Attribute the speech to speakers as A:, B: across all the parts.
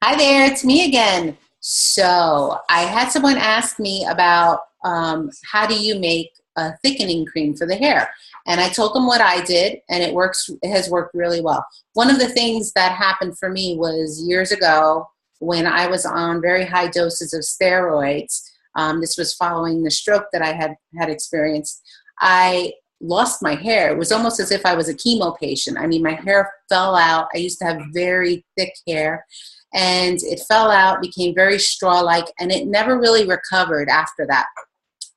A: Hi there, it's me again. So I had someone ask me about how do you make a thickening cream for the hair, and I told them what I did, and it works. It has worked really well. One of the things that happened for me was years ago when I was on very high doses of steroids. This was following the stroke that I had experienced. I lost my hair. It was almost as if I was a chemo patient. I mean, my hair fell out. I used to have very thick hair, and it fell out, became very straw-like, and it never really recovered after that.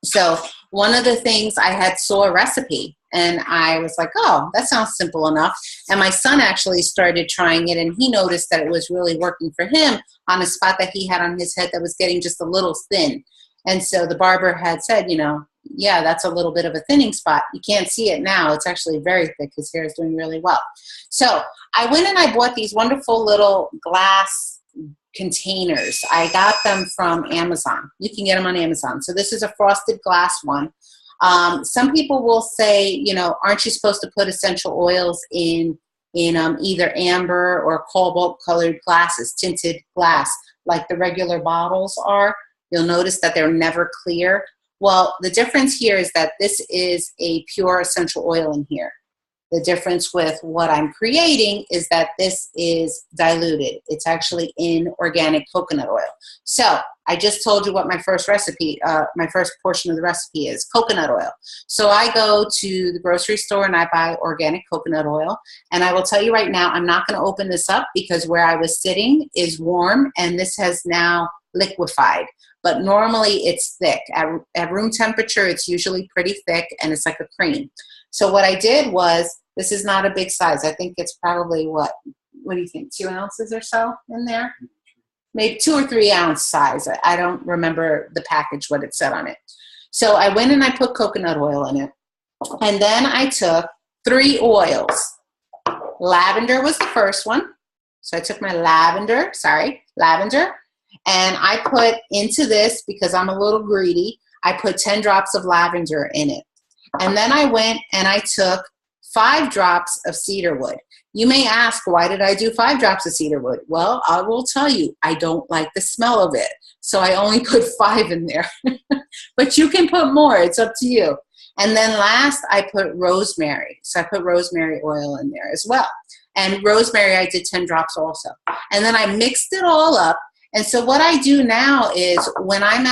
A: So one of the things I had saw a recipe, and I was like, oh, that sounds simple enough. And my son actually started trying it, and he noticed that it was really working for him on a spot that he had on his head that was getting just a little thin. And so the barber had said, yeah, that's a little bit of a thinning spot. You can't see it now. It's actually very thick. His hair is doing really well. So I went and I bought these wonderful little glass containers. I got them from Amazon. You can get them on Amazon. So this is a frosted glass one. Some people will say, aren't you supposed to put essential oils in either amber or cobalt colored glasses, tinted glass, like the regular bottles are? You'll notice that they're never clear. Well, the difference here is that this is a pure essential oil in here. The difference with what I'm creating is that this is diluted. It's actually in organic coconut oil. So I just told you what my first recipe, my first portion of the recipe is, coconut oil. So I go to the grocery store and I buy organic coconut oil. And I will tell you right now, I'm not going to open this up because where I was sitting is warm and this has now liquefied. But normally it's thick. At room temperature, it's usually pretty thick and it's like a cream. So what I did was, this is not a big size. I think it's probably what do you think, 2 ounces or so in there? Maybe 2 or 3 ounce size. I don't remember the package, what it said on it. So I went and I put coconut oil in it. And then I took 3 oils. Lavender was the first one. So I took my lavender, and I put into this, because I'm a little greedy, I put 10 drops of lavender in it. And then I went and I took 5 drops of cedarwood. You may ask, why did I do 5 drops of cedarwood? Well, I will tell you, I don't like the smell of it. So I only put 5 in there. But you can put more. It's up to you. And then last, I put rosemary. So I put rosemary oil in there as well. And rosemary, I did 10 drops also. And then I mixed it all up. And so what I do now is when I've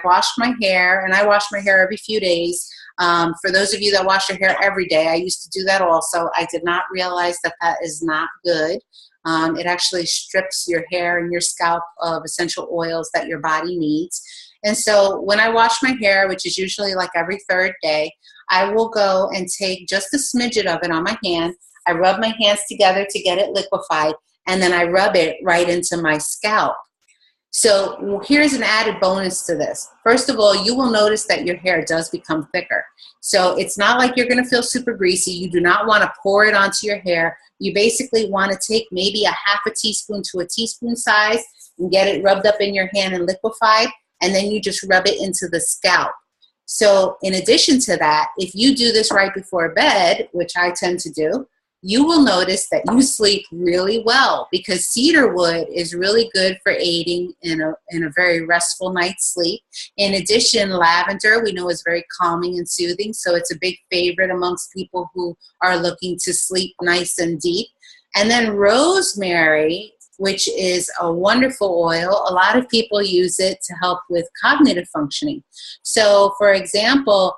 A: washed my hair, and I wash my hair every few days. For those of you that wash your hair every day, I used to do that also. I did not realize that that is not good. It actually strips your hair and your scalp of essential oils that your body needs. And so when I wash my hair, which is usually like every 3rd day, I will go and take just a smidget of it on my hand. I rub my hands together to get it liquefied, and then I rub it right into my scalp. So here's an added bonus to this. First of all, you will notice that your hair does become thicker. So it's not like you're going to feel super greasy. You do not want to pour it onto your hair. You basically want to take maybe a half a teaspoon to a teaspoon size and get it rubbed up in your hand and liquefied, and then you just rub it into the scalp. So in addition to that, if you do this right before bed, which I tend to do, you will notice that you sleep really well, because cedarwood is really good for aiding in a very restful night's sleep. In addition, lavender we know is very calming and soothing, so it's a big favorite amongst people who are looking to sleep nice and deep. And then rosemary, which is a wonderful oil. A lot of people use it to help with cognitive functioning. So for example,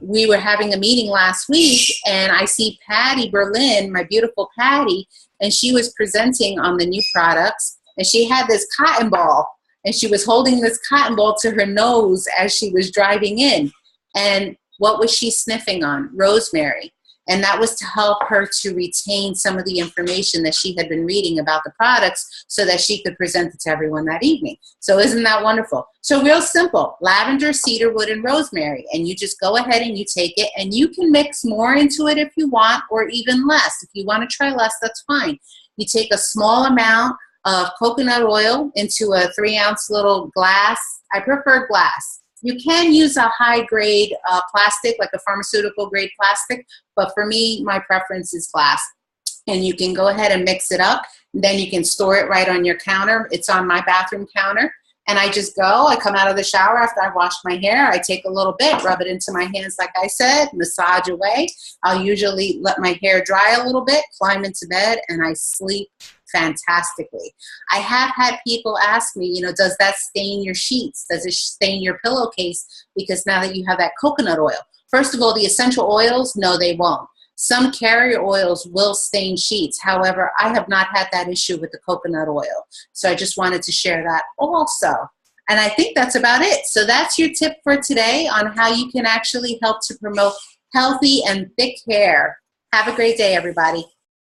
A: we were having a meeting last week, and I see Patty Berlin, my beautiful Patty, and she was presenting on the new products, and she had this cotton ball, and she was holding this cotton ball to her nose as she was driving in. And what was she sniffing on? Rosemary. And that was to help her to retain some of the information that she had been reading about the products so that she could present it to everyone that evening. So isn't that wonderful? So real simple, lavender, cedarwood, and rosemary. And you just go ahead and you take it, and you can mix more into it if you want, or even less. If you want to try less, that's fine. You take a small amount of coconut oil into a 3-ounce little glass. I prefer glass. You can use a high-grade plastic, like a pharmaceutical-grade plastic, but for me, my preference is glass. And you can go ahead and mix it up. Then you can store it right on your counter. It's on my bathroom counter. And I just go, I come out of the shower after I've washed my hair. I take a little bit, rub it into my hands, like I said, massage away. I'll usually let my hair dry a little bit, climb into bed, and I sleep fantastically. I have had people ask me, you know, does that stain your sheets? Does it stain your pillowcase? Because now that you have that coconut oil. First of all, the essential oils, no, they won't. Some carrier oils will stain sheets. However, I have not had that issue with the coconut oil. So I just wanted to share that also. And I think that's about it. So that's your tip for today on how you can actually help to promote healthy and thick hair. Have a great day, everybody.